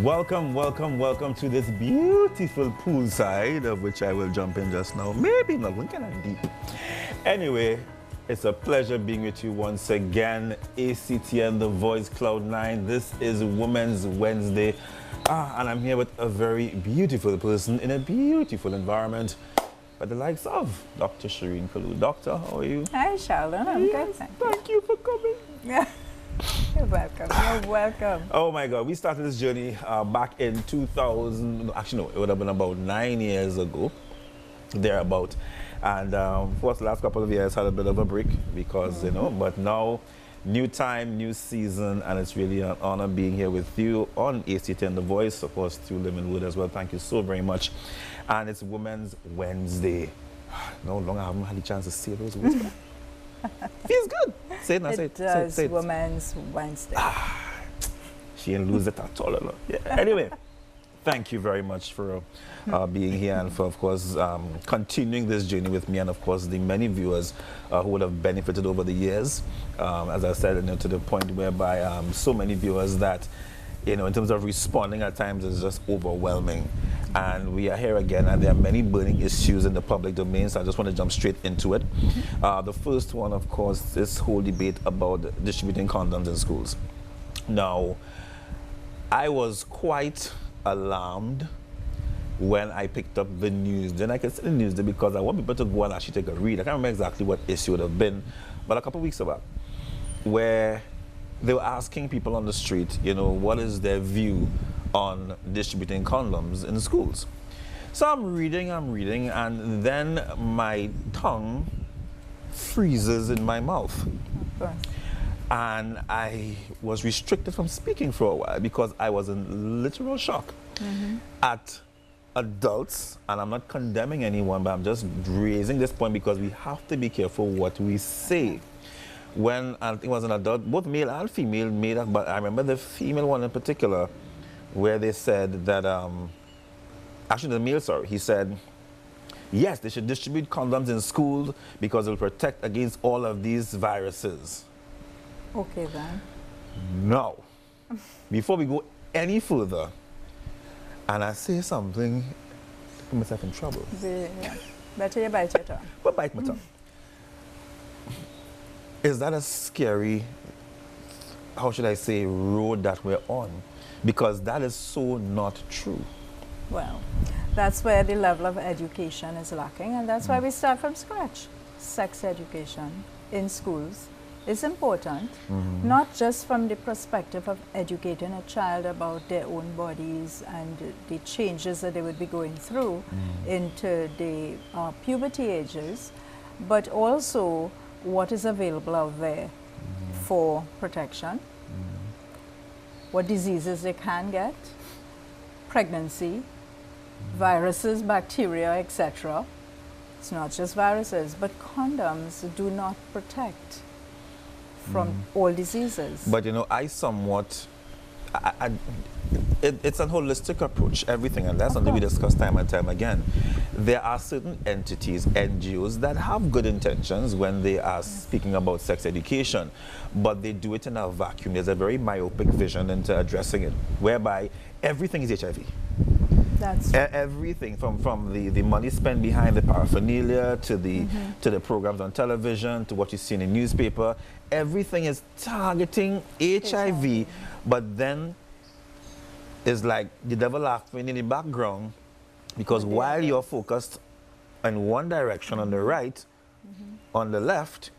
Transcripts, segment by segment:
Welcome, welcome, welcome to this beautiful poolside, of which I will jump in just now. Maybe not, we're kind of deep. Anyway, it's a pleasure being with you once again. ACTN, The Voice, Cloud9. This is Women's Wednesday. And I'm here with a very beautiful person in a beautiful environment, by the likes of Dr. Kalloo. Doctor, how are you? Hi, Sheldon. I'm good, Thank you for coming. Yeah. You're welcome. You're welcome. Oh my God, we started this journey back in 2000. Actually, no, it would have been about 9 years ago, thereabout. And for the last couple of years, had a bit of a break because, you know, but now, new time, new season, and it's really an honor being here with you on ACTN The Voice, of course, through Yearwood as well. Thank you so very much. And it's Women's Wednesday. No longer I haven't had a chance to say those words. Feels good. Say it now, say it. Say it. Women's Wednesday. She didn't lose it at all. No. Yeah. Anyway, thank you very much for being here and for, of course, continuing this journey with me and, of course, the many viewers who would have benefited over the years. As I said, you know, to the point whereby so many viewers that, you know, in terms of responding at times is just overwhelming. And we are here again, and there are many burning issues in the public domain, so I just want to jump straight into it. The first one, of course, this whole debate about distributing condoms in schools. Now, I was quite alarmed when I picked up the news. Then I can say the news because I want people to go and actually take a read. I can't remember exactly what issue it would have been, but a couple of weeks ago, where they were asking people on the street, you know, what is their view on distributing condoms in schools. So I'm reading, and then my tongue freezes in my mouth. And I was restricted from speaking for a while because I was in literal shock at adults, and I'm not condemning anyone, but I'm just raising this point because we have to be careful what we say. When I think it was an adult, both male and female made up, but I remember the female one in particular, where they said that, actually the male, sorry, he said, yes, they should distribute condoms in schools because it will protect against all of these viruses. Okay then. Now, before we go any further, and I say something, I put myself in trouble. Yeah. Better you bite your tongue. But bite my tongue. Is that a scary, how should I say, road that we're on? Because that is so not true. Well, that's where the level of education is lacking, and that's why we start from scratch. Sex education in schools is important, not just from the perspective of educating a child about their own bodies and the changes that they would be going through into the puberty ages, but also what is available out there for protection, what diseases they can get, pregnancy, viruses, bacteria, etc. It's not just viruses, but condoms do not protect from all diseases. But you know, it's a holistic approach, everything, and that's something we discuss time and time again. There are certain entities, NGOs, that have good intentions when they are speaking about sex education, but they do it in a vacuum. There's a very myopic vision into addressing it, whereby everything is HIV. That's everything from the money spent behind the paraphernalia to the programs on television to what you see in the newspaper. Everything is targeting HIV, but then it's like the devil laughing in the background because while you're focused in one direction on the right, on the left,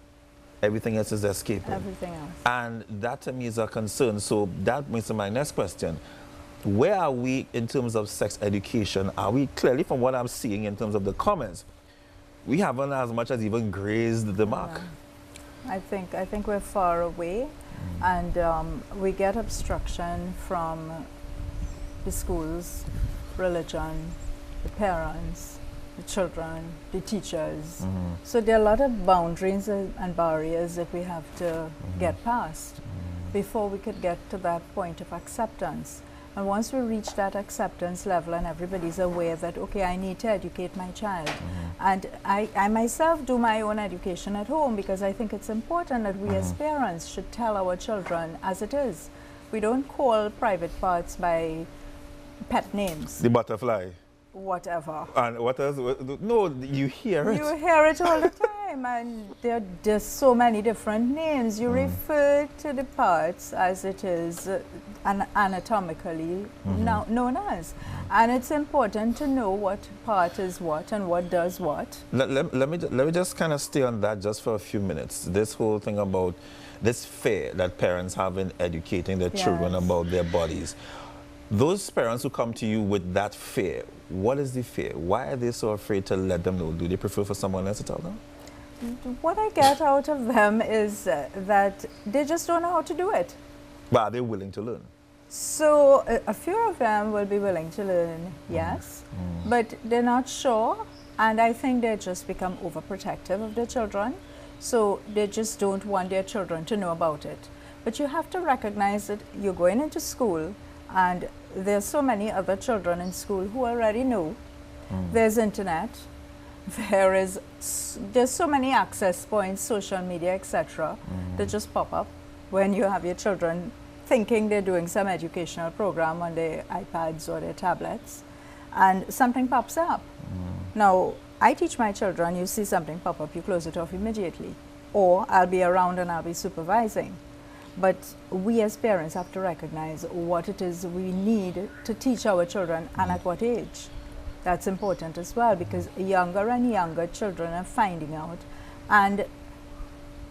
everything else is escaping. everything else. And that to me is a concern. So that brings to my next question. Where are we in terms of sex education? Are we clearly, from what I'm seeing in terms of the comments, we haven't as much as even grazed the mark? I think we're far away, and we get obstruction from the schools, religion, the parents, the children, the teachers. So there are a lot of boundaries and barriers that we have to get past before we could get to that point of acceptance. And once we reach that acceptance level and everybody's aware that, okay, I need to educate my child. And I myself do my own education at home because I think it's important that we as parents should tell our children as it is. We don't call private parts by pet names, The butterfly. whatever. And what else? No, you hear it. You hear it all the time, and there's so many different names. You refer to the parts as it is anatomically known as. And it's important to know what part is what and what does what. Let me just kind of stay on that just for a few minutes. This whole thing about this fear that parents have in educating their children about their bodies. Those parents who come to you with that fear, what is the fear? Why are they so afraid to let them know? Do they prefer for someone else to tell them? What I get out of them is that they just don't know how to do it. But are they willing to learn? So a few of them will be willing to learn, yes, but they're not sure, and I think they just become overprotective of their children, so they just don't want their children to know about it. But you have to recognize that you're going into school, and there's so many other children in school who already know. There's internet, there's so many access points, social media, etc. that just pop up when you have your children thinking they're doing some educational program on their iPads or their tablets, and something pops up. Now, I teach my children, you see something pop up, you close it off immediately. Or I'll be around and I'll be supervising. But we as parents have to recognize what it is we need to teach our children and at what age. That's important as well, because younger and younger children are finding out. And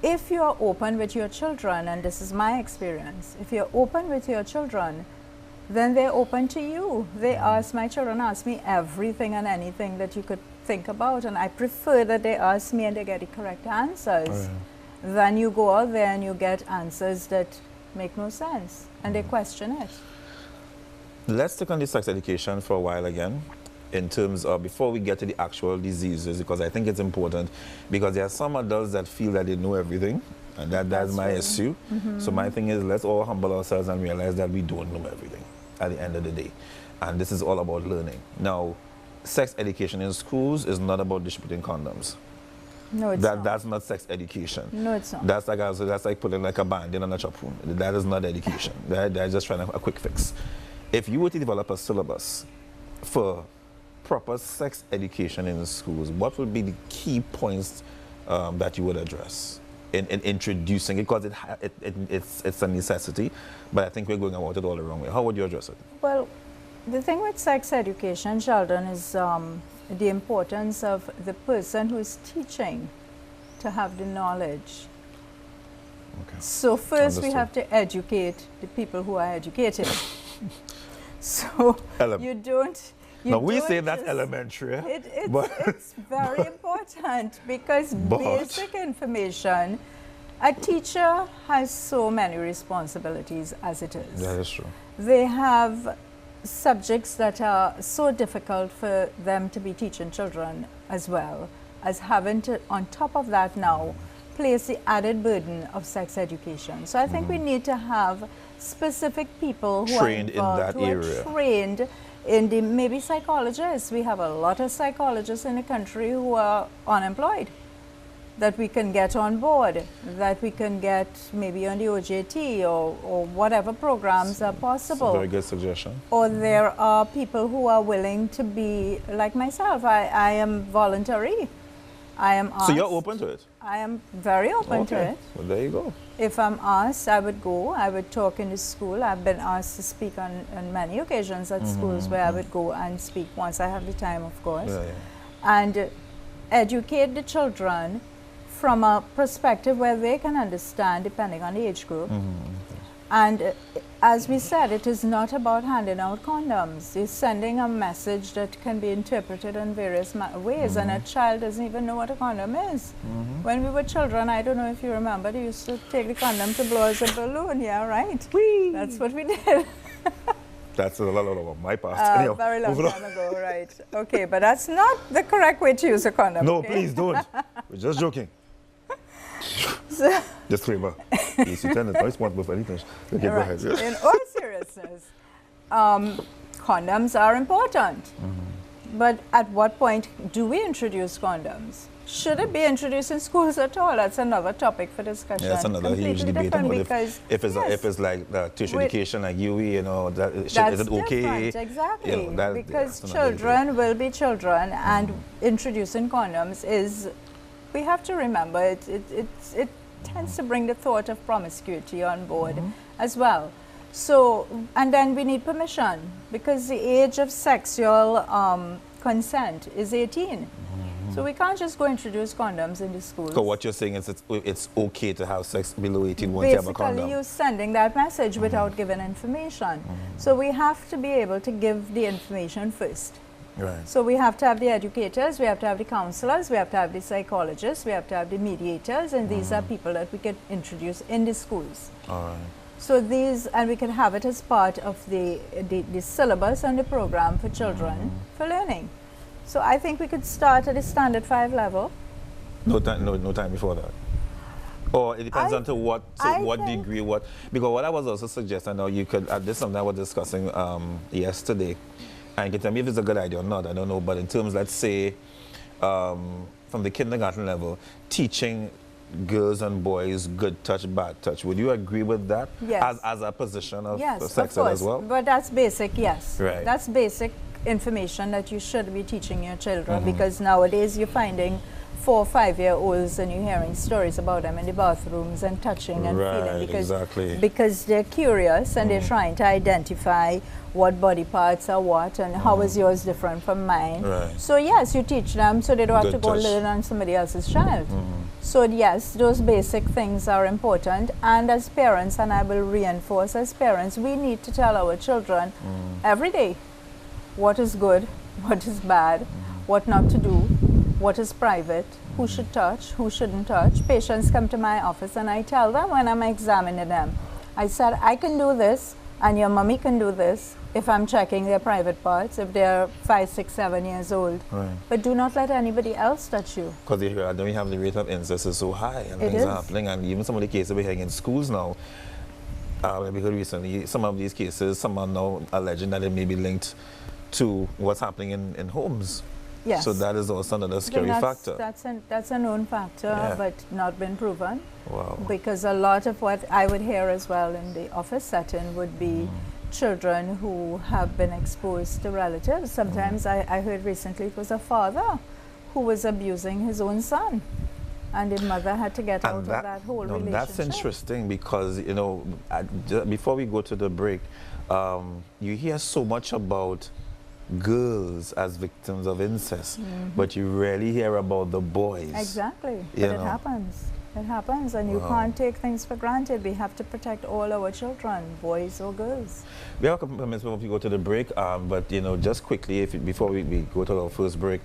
if you're open with your children, and this is my experience, if you're open with your children, then they're open to you. My children ask me everything and anything that you could think about, and I prefer that they ask me and they get the correct answers. Then you go out there and you get answers that make no sense, and they question it. Let's take on the sex education for a while again, in terms of, before we get to the actual diseases, because I think it's important, because there are some adults that feel that they know everything, and that's my issue. So my thing is, let's all humble ourselves and realize that we don't know everything at the end of the day. And this is all about learning. Now, sex education in schools is not about distributing condoms. No, it's not. That's not sex education. No, it's not. That's like putting like a band-aid on a chop wound. That is not education. They're just trying a quick fix. If you were to develop a syllabus for proper sex education in the schools, what would be the key points that you would address in introducing it? Because it's a necessity, but I think we're going about it all the wrong way. How would you address it? Well, the thing with sex education, Sheldon, is the importance of the person who is teaching to have the knowledge. Okay. So first we Understood. have to educate the people who are educated. So you don't... Now we say don't that's just- elementary, It's very important, because basic information, a teacher has so many responsibilities as it is. that is true. They have subjects that are so difficult for them to be teaching children, as well as having to, on top of that now, place the added burden of sex education. So I think we need to have specific people who Trained in are that involved, who area. are trained in the, maybe psychologists. We have a lot of psychologists in the country who are unemployed, that we can get on board, that we can get maybe on the OJT or whatever programs are possible. Very good suggestion. Or there are people who are willing to be, like myself, I am voluntary. I am asked. So you're open to it? I am very open to it. Well, there you go. If I'm asked, I would go. I would talk in the school. I've been asked to speak on many occasions at schools where I would go and speak once I have the time, of course. And educate the children from a perspective where they can understand, depending on the age group. And as we said, it is not about handing out condoms. It's sending a message that can be interpreted in various ways, and a child doesn't even know what a condom is. When we were children, I don't know if you remember, they used to take the condom to blow us a balloon, yeah, right? Whee! That's what we did. That's a lot of my past. Anyhow, Very long moving time ago, right. Okay, but that's not the correct way to use a condom. No, okay? please don't. We're just joking. So, Disclaimer. He's intended not responsible for anything. Okay, go ahead. right. In all seriousness, condoms are important. But at what point do we introduce condoms? Should it be introduced in schools at all? That's another topic for discussion. Yeah, that's another huge Completely debate. different About because if it's like tertiary education, like UE, you know, is it okay? Different, exactly. You know, because that's another children debate. will be children, and introducing condoms is, we have to remember, it tends to bring the thought of promiscuity on board as well. So, and then we need permission because the age of sexual consent is 18. So we can't just go introduce condoms in the schools. So what you're saying is it's okay to have sex below 18 once you have a condom? Basically, you're sending that message without giving information. So we have to be able to give the information first. Right. So we have to have the educators, we have to have the counselors, we have to have the psychologists, we have to have the mediators, and these are people that we can introduce in the schools. All right. So these, and we can have it as part of the syllabus and the program for children for learning. So I think we could start at the standard 5 level. No time before that. Or it depends on to what degree, because what I was also suggesting, now you could, this is something I was discussing yesterday, and you can tell me if it's a good idea or not, I don't know, but in terms, let's say, from the kindergarten level, teaching girls and boys good touch, bad touch. Would you agree with that? Yes. As a position of yes, sex of ed as well? But that's basic, yes. Right. That's basic information that you should be teaching your children because nowadays you're finding 4- or 5-year-olds and you're hearing stories about them in the bathrooms and touching and feeling because they're curious and they're trying to identify what body parts are what and how is yours different from mine. Right. So yes, you teach them so they don't have to go touch. learn on somebody else's child. So yes, those basic things are important, and as parents, and I will reinforce, as parents, we need to tell our children every day what is good, what is bad, what not to do, what is private, who should touch, who shouldn't touch. Patients come to my office and I tell them when I'm examining them, I said, I can do this and your mommy can do this if I'm checking their private parts, if they're 5, 6, 7 years old. Right. But do not let anybody else touch you. Because then we have the rate of incest is so high and things are happening, and even some of the cases we're hearing in schools now, we heard recently, some of these cases, some are now alleging that it may be linked to what's happening in homes. Yes. So that is also another scary factor. That's a known factor, but not been proven. Wow. Because a lot of what I would hear as well in the office setting would be children who have been exposed to relatives. Sometimes I heard recently it was a father who was abusing his own son, and the mother had to get out of that whole relationship. That's interesting because, you know, before we go to the break, you hear so much about girls as victims of incest, but you rarely hear about the boys. Exactly, but it happens. It happens, and you can't take things for granted. We have to protect all our children, boys or girls. We have a couple of minutes before we go to the break, but you know, just quickly, before we go to our first break,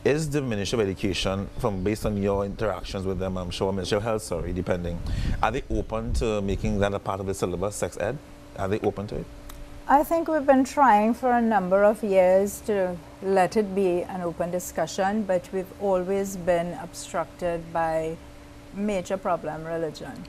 is the Ministry of Education, based on your interactions with them, I'm sure, Ministry of Health, sorry, depending, are they open to making that a part of the syllabus, sex ed? Are they open to it? I think we've been trying for a number of years to let it be an open discussion, but we've always been obstructed by major problem, religion.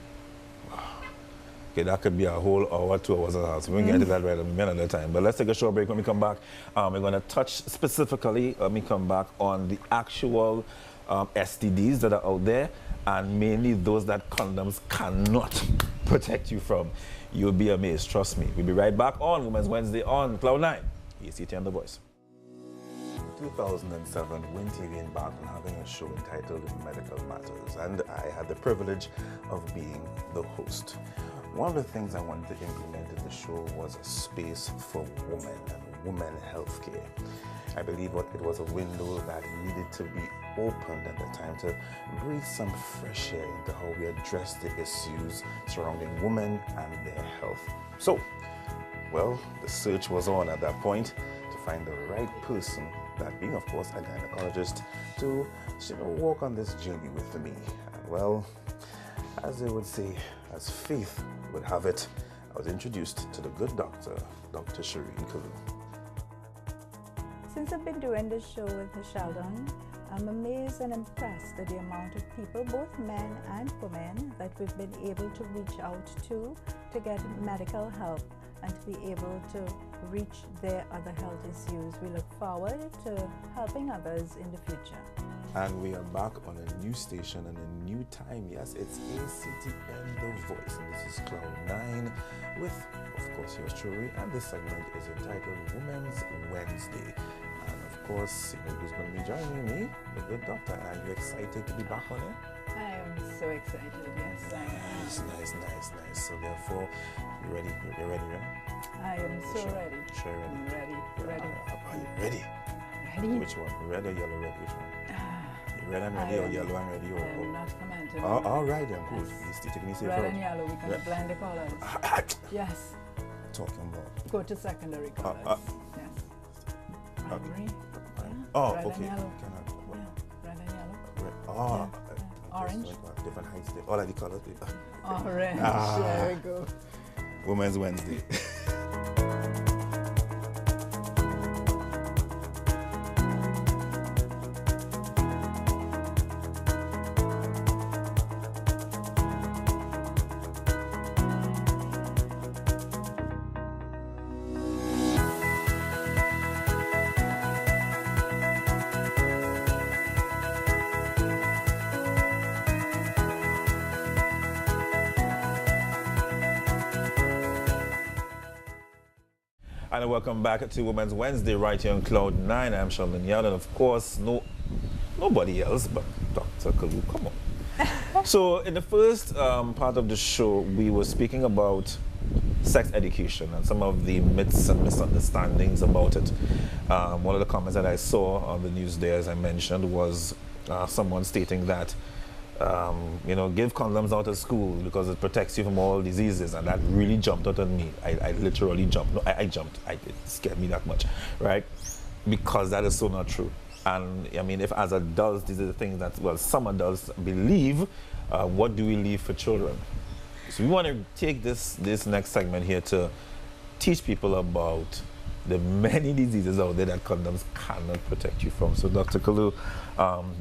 Okay, that could be a whole hour, 2 hours and a half. So we can get into that right another time. But let's take a short break. When we come back, we're going to touch specifically, when we come back, on the actual STDs that are out there, and mainly those that condoms cannot protect you from. You'll be amazed, trust me. We'll be right back on Women's Wednesday on Cloud 9. ECT and The Voice. In 2007, went TV embarked on having a show entitled Medical Matters, and I had the privilege of being the host. One of the things I wanted to implement in the show was a space for women and women healthcare. I believe it was a window that needed to be opened at the time to breathe some fresh air into how we address the issues surrounding women and their health. So, well, the search was on at that point to find the right person, that being, of course, a gynecologist, to walk on this journey with me. And well, as they would say, as faith would have it, I was introduced to the good doctor, Dr. Kalloo. Since I've been doing this show with Sheldon, I'm amazed and impressed at the amount of people, both men and women, that we've been able to reach out to get medical help and to be able to reach their other health issues. We look forward to helping others in the future. And we are back on a new station and a new time. Yes, it's ACTN The Voice, and this is Cloud 9 with, of course, yours truly. And this segment is entitled Women's Wednesday. And of course, you know who's going to be joining me? The good doctor. Are you excited to be back on it? I am so excited, yes. Nice. So therefore, you ready? You're ready, right? I am so ready. Sure, ready? I'm ready. Are you ready? Ready? Which one? Red or yellow? Red? Which one? Red and ready, or yellow and ready, or I'm not commenting. all right then, good. You taking this here Red first? and yellow, we can blend the colors. Yes. Talking about. Go to secondary colors. Yes. Primary. Oh, Red okay. and yellow. Red and yellow. Orange. Different heights. All like the colors. Orange. There we go. Women's Wednesday. And welcome back to Women's Wednesday right here on Cloud 9. I'm Sheldon, and of course, nobody else but Dr. Kalloo. Come on. So in the first part of the show, we were speaking about sex education and some of the myths and misunderstandings about it. One of the comments that I saw on the news there, as I mentioned, was someone stating that give condoms out of school because it protects you from all diseases, and that really jumped out at me. I literally jumped. No, I jumped. It scared me that much, right? Because that is so not true. And I mean, if as adults, these are the things that, well, some adults believe, what do we leave for children? So we want to take this next segment here to teach people about the many diseases out there that condoms cannot protect you from. So Dr. Kalloo,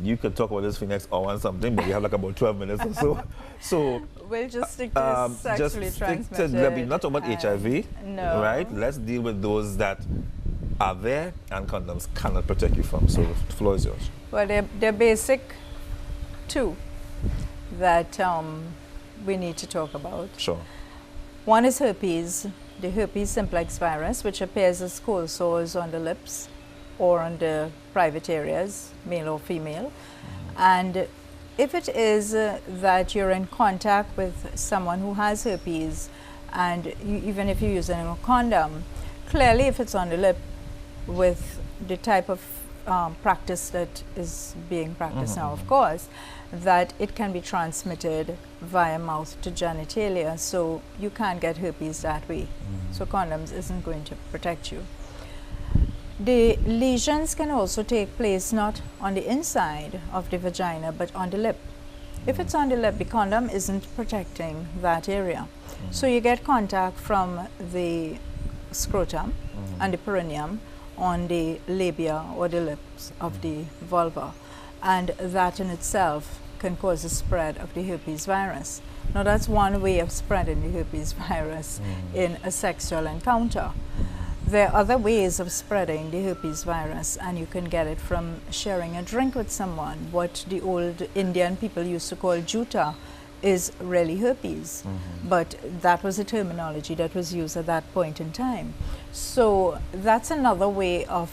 you could talk about this for the next hour and something, but we have like about 12 minutes or so. So we'll just stick to sexually transmitted. Not about HIV, no. Right? Let's deal with those that are there and condoms cannot protect you from. So the floor is yours. Well, they're basic two that we need to talk about. Sure. One is herpes, the herpes simplex virus, which appears as cold sores on the lips or on the private areas, male or female. And if it is that you're in contact with someone who has herpes, and even if you're using a condom, clearly if it's on the lip with the type of practice that is being practiced now, of course, that it can be transmitted via mouth to genitalia, so you can't get herpes that way. So condoms isn't going to protect you. The lesions can also take place not on the inside of the vagina but on the lip. If it's on the lip, the condom isn't protecting that area. So you get contact from the scrotum and the perineum on the labia or the lips of the vulva, and that in itself can cause the spread of the herpes virus. Now that's one way of spreading the herpes virus in a sexual encounter. There are other ways of spreading the herpes virus, and you can get it from sharing a drink with someone. What the old Indian people used to call juta is really herpes, but that was a terminology that was used at that point in time. So that's another way of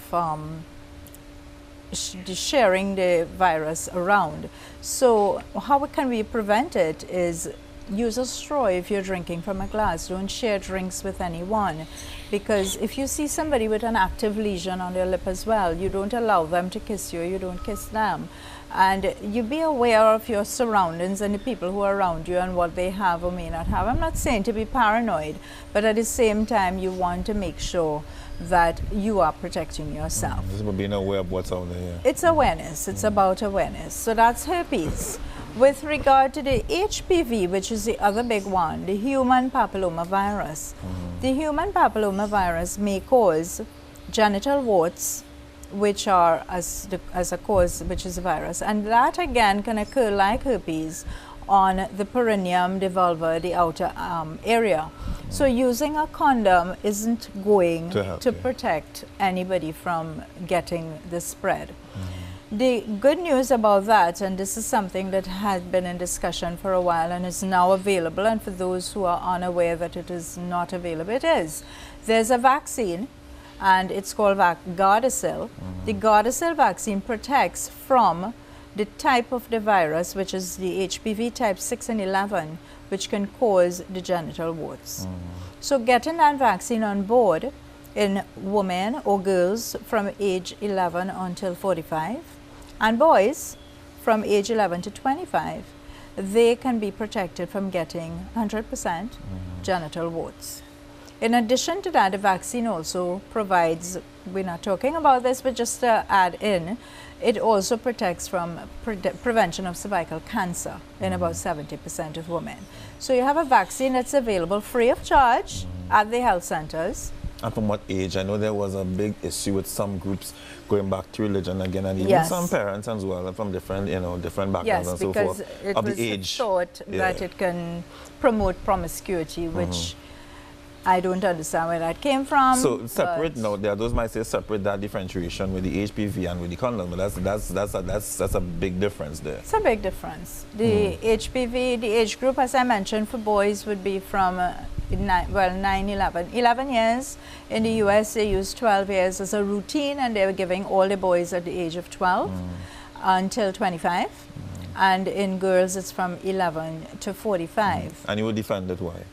sharing the virus around. So how can we prevent it is use a straw if you're drinking from a glass. Don't share drinks with anyone, because if you see somebody with an active lesion on their lip as well, you don't allow them to kiss you, you don't kiss them. And you be aware of your surroundings and the people who are around you and what they have or may not have. I'm not saying to be paranoid, but at the same time you want to make sure that you are protecting yourself. This is about being aware of what's out there. It's awareness. It's about awareness. So that's herpes. With regard to the HPV, which is the other big one, the human papillomavirus. The human papillomavirus may cause genital warts, which are as a cause, which is a virus. And that again can occur like herpes on the perineum, the vulva, the outer area. So using a condom isn't going to protect anybody from getting the spread. The good news about that, and this is something that had been in discussion for a while and is now available, and for those who are unaware that it is not available, it is. There's a vaccine, and it's called Gardasil. The Gardasil vaccine protects from the type of the virus, which is the HPV type 6 and 11, which can cause the genital warts. So getting that vaccine on board in women or girls from age 11 until 45, and boys from age 11 to 25, they can be protected from getting 100% genital warts. In addition to that, the vaccine also provides, we're not talking about this, but just to add in, it also protects from prevention of cervical cancer in about 70% of women. So you have a vaccine that's available free of charge at the health centers. And from what age? I know there was a big issue with some groups going back to religion again, and even some parents as well from different, different backgrounds and so forth. Yes, because it was the age. thought that it can promote promiscuity, which I don't understand where that came from. So separate now. There are those might say separate that differentiation with the HPV and with the condom, but that's a big difference there. It's a big difference. The HPV, the age group, as I mentioned, for boys would be from 11 years. In the US, they use 12 years as a routine, and they were giving all the boys at the age of 12 until 25. And in girls, it's from 11 to 45. And you would defend it why?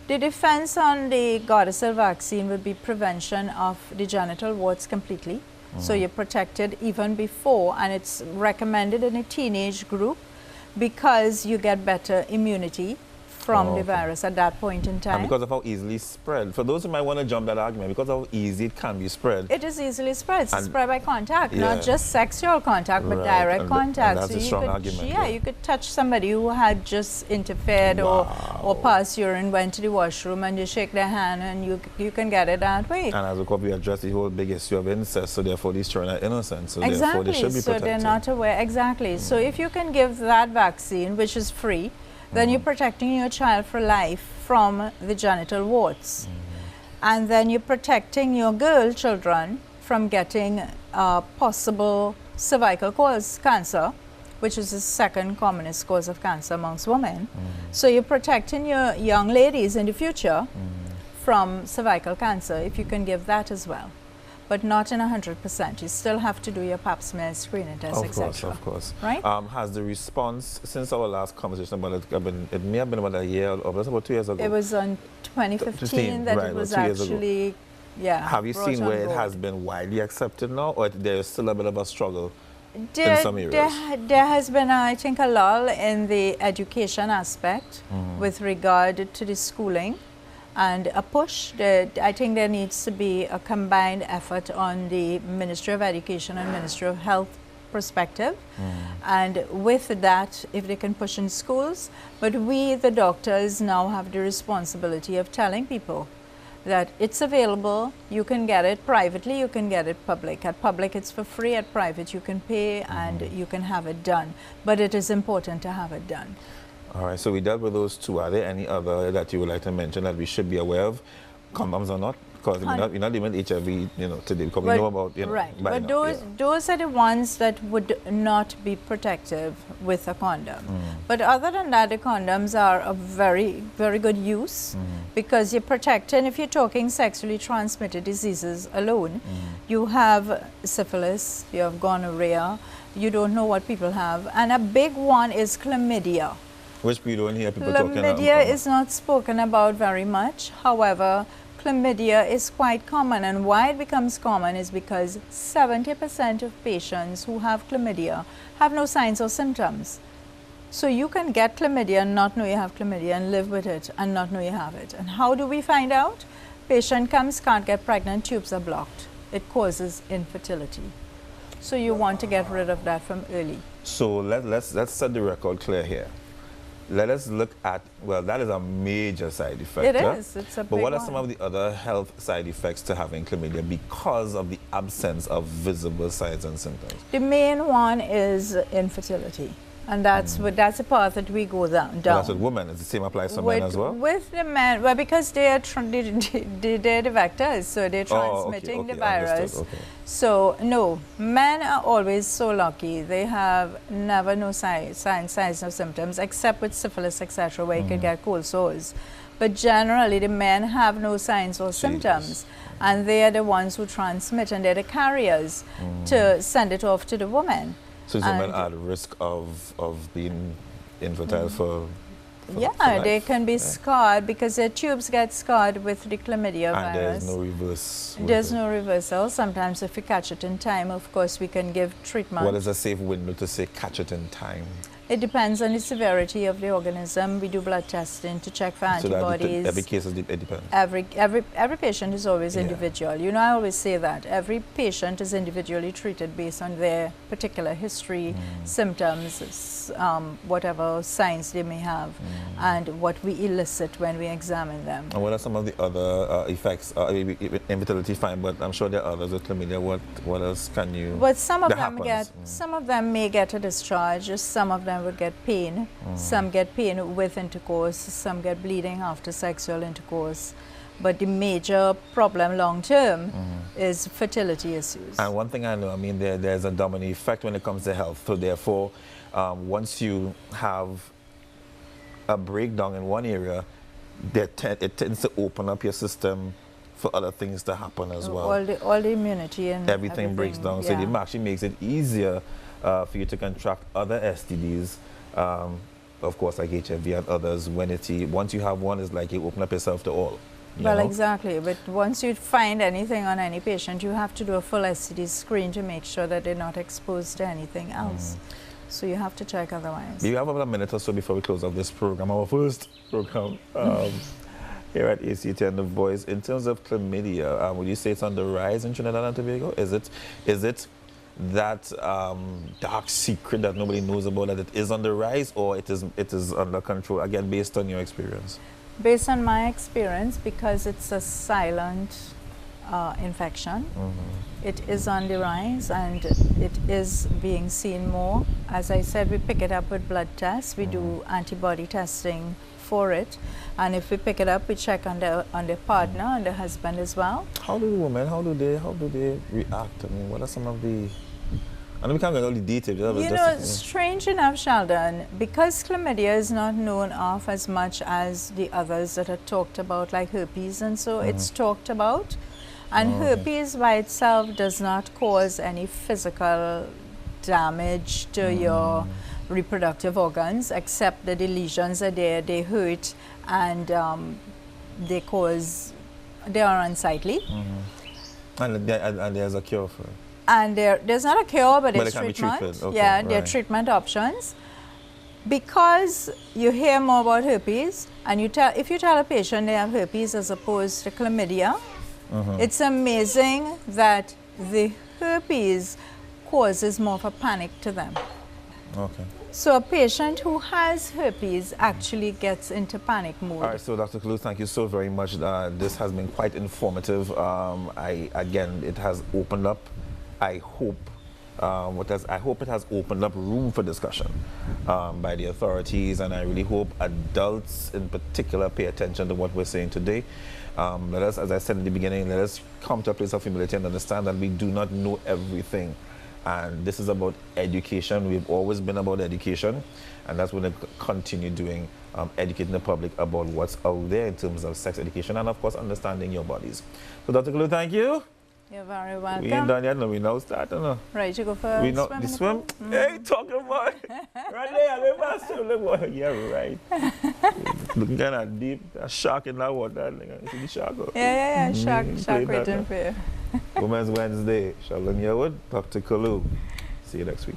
The defense on the Gardasil vaccine would be prevention of the genital warts completely. So you're protected even before, and it's recommended in a teenage group because you get better immunity from the virus at that point in time. And because of how easily spread. For those who might want to jump that argument, because of how easy it can be spread. It is easily spread. It's spread by contact, not just sexual contact, but direct contact. And that's so a strong argument. Yeah, you could touch somebody who had just interfered or passed urine, went to the washroom, and you shake their hand, and you can get it that way. And as a couple, we address the whole big issue of incest, so therefore these children are innocent, so therefore they should be protected. So they're not aware. Exactly. So if you can give that vaccine, which is free, then you're protecting your child for life from the genital warts. And then you're protecting your girl children from getting possible cervical cancer, which is the second commonest cause of cancer amongst women. So you're protecting your young ladies in the future from cervical cancer if you can give that as well. But not in 100%. You still have to do your pap smear screening test, etc. Of course. Right? Has the response since our last conversation about it may have been about a year or about 2 years ago? It was on 2015 that it was actually, Have you seen where it has been widely accepted now, or there's still a bit of a struggle in some areas? There has been, I think, a lull in the education aspect with regard to the schooling. And a push. I think there needs to be a combined effort on the Ministry of Education and Ministry of Health perspective. And with that, if they can push in schools, but we, the doctors, now have the responsibility of telling people that it's available, you can get it privately, you can get it public. At public, it's for free. At private, you can pay and you can have it done. But it is important to have it done. All right, so we dealt with those two. Are there any other that you would like to mention that we should be aware of, condoms or not? Because we're not even HIV, today, because we know about, Right, but those are the ones that would not be protective with a condom. But other than that, the condoms are of very, very good use because you're protecting, if you're talking sexually transmitted diseases alone, you have syphilis, you have gonorrhea, you don't know what people have, and a big one is chlamydia. Which we don't hear people talking about. Chlamydia is not spoken about very much. However, chlamydia is quite common, and why it becomes common is because 70% of patients who have chlamydia have no signs or symptoms. So you can get chlamydia and not know you have chlamydia and live with it and not know you have it. And how do we find out? Patient comes, can't get pregnant, tubes are blocked. It causes infertility. So you want to get rid of that from early. So let's set the record clear here. Let us look at, well, that is a major side effect. It is. It's a big one. But what are some of the other health side effects to having chlamydia because of the absence of visible signs and symptoms? The main one is infertility. And that's a path that we go down. And that's with women. Does the same applies to men as well? With the men, well, because they're the vectors, so they're transmitting the virus. Okay. So no, men are always so lucky. They have never no signs, no symptoms, except with syphilis, etc., where you can get cold sores. But generally, the men have no signs or symptoms, and they are the ones who transmit, and they're the carriers to send it off to the woman. So women are at risk of being infertile for yeah, they can be scarred because their tubes get scarred with the chlamydia virus. And there's no reverse. There's no reversal. Sometimes if we catch it in time, of course, we can give treatment. What is a safe window to say catch it in time? It depends on the severity of the organism. We do blood testing to check for antibodies. So every case it depends. Every patient is always individual. You know, I always say that every patient is individually treated based on their particular history, symptoms, whatever signs they may have, and what we elicit when we examine them. And what are some of the other effects? Infertility, fine, but I'm sure there are others with chlamydia. What else can you? But some of them may get a discharge. Some of them would get pain. Some get pain with intercourse. Some get bleeding after sexual intercourse. But the major problem long term is fertility issues. And one thing I know, I mean, there's a domino effect when it comes to health. So therefore, once you have a breakdown in one area, it tends to open up your system for other things to happen as well. All the immunity and everything breaks down. So it actually makes it easier for you to contract other STDs, of course, like HIV and others. Once you have one, it's like you open up yourself to all. Well, exactly. But once you find anything on any patient, you have to do a full STD screen to make sure that they're not exposed to anything else. So you have to check otherwise. We have about a minute or so before we close off this program, our first program here at ACT and The Voice. In terms of chlamydia, would you say it's on the rise in Trinidad and Tobago? Is it that dark secret that nobody knows about, that it is on the rise, or it is under control, again, based on your experience? Based on my experience, because it's a silent infection, it is on the rise and it is being seen more. As I said, we pick it up with blood tests. We do antibody testing for it, and if we pick it up, we check on the partner and the husband as well. How do women, how do they react? I mean, what are some of the, I know we can't get all the details. You know, strange enough, Sheldon, because chlamydia is not known of as much as the others that are talked about, like herpes, and so it's talked about. And herpes by itself does not cause any physical damage to your reproductive organs, except that the lesions are there, they hurt, and they are unsightly. And there's a cure for it. And there's not a cure, but there's treatment. Okay, yeah, there are treatment options. Because you hear more about herpes, and if you tell a patient they have herpes as opposed to chlamydia, it's amazing that the herpes causes more of a panic to them. Okay. So a patient who has herpes actually gets into panic mode. All right, so Dr. Kalloo, thank you so very much. This has been quite informative. Again, it has opened up, I hope it has opened up room for discussion by the authorities, and I really hope adults in particular pay attention to what we're saying today. Let us, as I said in the beginning, let us come to a place of humility and understand that we do not know everything. And this is about education. We've always been about education, and that's what we're going to continue doing, educating the public about what's out there in terms of sex education and, of course, understanding your bodies. So, Dr. Kalloo, thank you. You're very welcome. We ain't done yet, no. We now start, no. Right, you go for a swim. The swim? Hey, talking about right there, let's swim. Yeah, right. Looking kind of deep. A shark in that water. See the shark? Yeah. Shark waiting for you. Women's Wednesday. Sheldon Yearwood, Dr. Kalloo. See you next week.